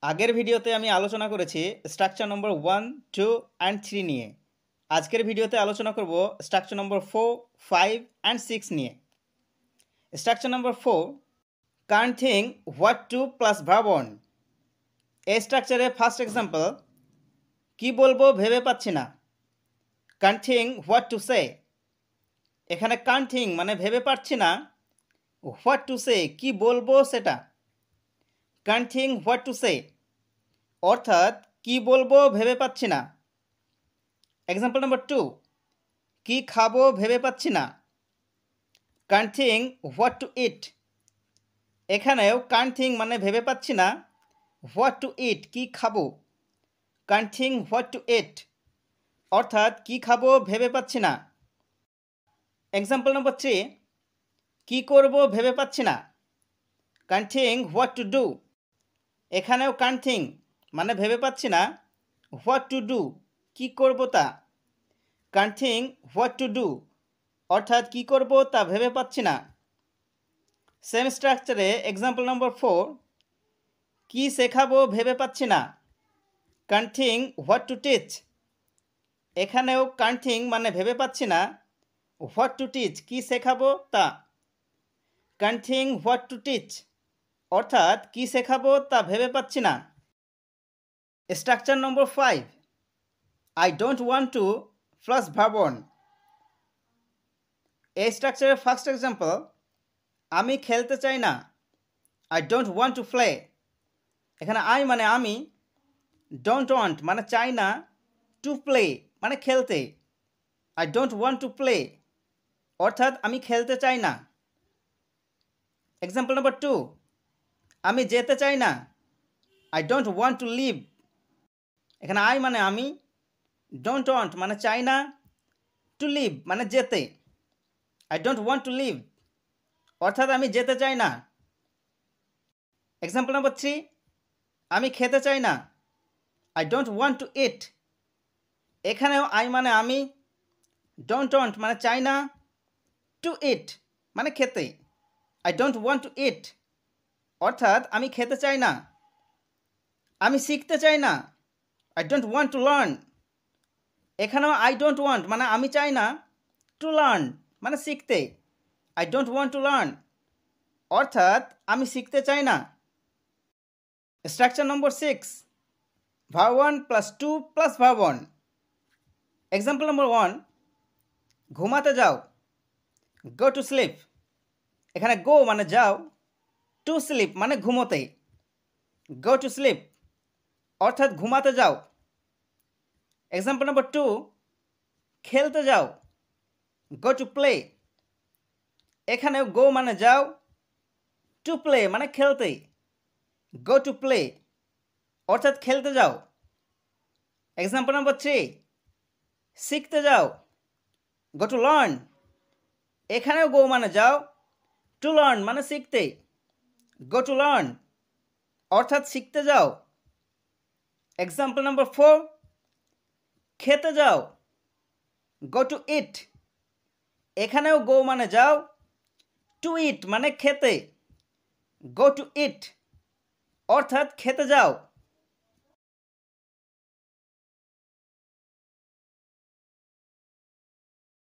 আগের ভিডিওতে আমি আলোচনা করেছি স্ট্রাকচার নম্বর 1, 2 অ্যান্ড 3 নিয়ে। আজকের ভিডিওতে আলোচনা করব স্ট্রাকচার নম্বর 4, 5 অ্যান্ড 6 নিয়ে। Structure number 4, can't think what to plus verb on. এই স্ট্রাকচারে ফার্স্ট এক্সাম্পল, কি বলবো ভেবে পাচ্ছি না। can't think what to say। এখানে can't think মানে ভেবে পাচ্ছি না, what to say কি বলবো সেটা। can't think what to say অর্থাৎ কি বলবো ভেবে পাচ্ছি না। এক্সাম্পল নাম্বার 2, কি খাবো ভেবে পাচ্ছি না। can't think what to eat। এখানেও can't think মানে ভেবে পাচ্ছি না, what to eat কি খাবো। can't think what to eat অর্থাৎ কি খাবো ভেবে পাচ্ছি না। এক্সাম্পল নাম্বার 3, কি করব ভেবে পাচ্ছি না। can't think what to do। এখানেও can't think মানে ভেবে পাচ্ছি না, what to do কি করব তা। can't think what to do অর্থাৎ কি করব তা ভেবে পাচ্ছি না। সেম স্ট্রাকচারে এক্সাম্পল নম্বর 4, কি শেখাবো ভেবে পাচ্ছি না। can't think what to teach। এখানেও can't think মানে ভেবে পাচ্ছি না, what to teach কি শেখাবো তা। can't think what to teach অর্থাৎ কি শেখাবো তা ভেবে পাচ্ছি না। Structure number 5, I don't want to plus verb on. এই স্ট্রাকচারের ফার্স্ট এক্সাম্পল, আমি খেলতে চাই না। I don't want to play। এখানে I মানে আমি, don't want মানে চাই না, to play মানে খেলতে। I don't want to play অর্থাৎ আমি খেলতে চাই না। এক্সাম্পল নাম্বার 2, আমি যেতে চাই না। I don't want to leave। এখানে I মানে আমি, don't want মানে চাই না, to leave মানে যেতে। I don't want to leave অর্থাৎ আমি যেতে চাই না। এক্সাম্পল নাম্বার 3, আমি খেতে চাই না। I don't want to eat। এখানেও I মানে আমি, don't want মানে চাই না, to eat মানে খেতে। I don't want to eat অর্থাৎ আমি খেতে চাই না। আমি শিখতে চাই না। I don't want to learn। এখানেও I don't want মানে আমি চাই না, to learn মানে শিখতে। I don't want to learn অর্থাৎ আমি শিখতে চাই না। Structure number 6, verb 1 plus 2 plus verb 1। Example number 1, ঘুমাতে যাও। Go to sleep. এখানে গো মানে যাও, টু স্লিপ মানে ঘুমোতে। গো টু স্লিপ অর্থাৎ ঘুমাতে যাও। এক্সাম্পল নম্বর 2, খেলতে যাও। Go to play. এখানেও গো মানে যাও, টু প্লে মানে খেলতে। গো টু প্লে অর্থাৎ খেলতে যাও। এক্সাম্পল নম্বর 3, শিখতে যাও। Go to learn. এখানেও গো মানে যাও, টু লার্ন মানে শিখতে। গো টু লার্ন অর্থাৎ শিখতে যাও। এক্সাম্পল নম্বর 4, খেতে যাও। গো টু ইট। এখানেও গো মানে যাও, টু ইট মানে খেতে। গো টু ইট অর্থাৎ খেতে যাও।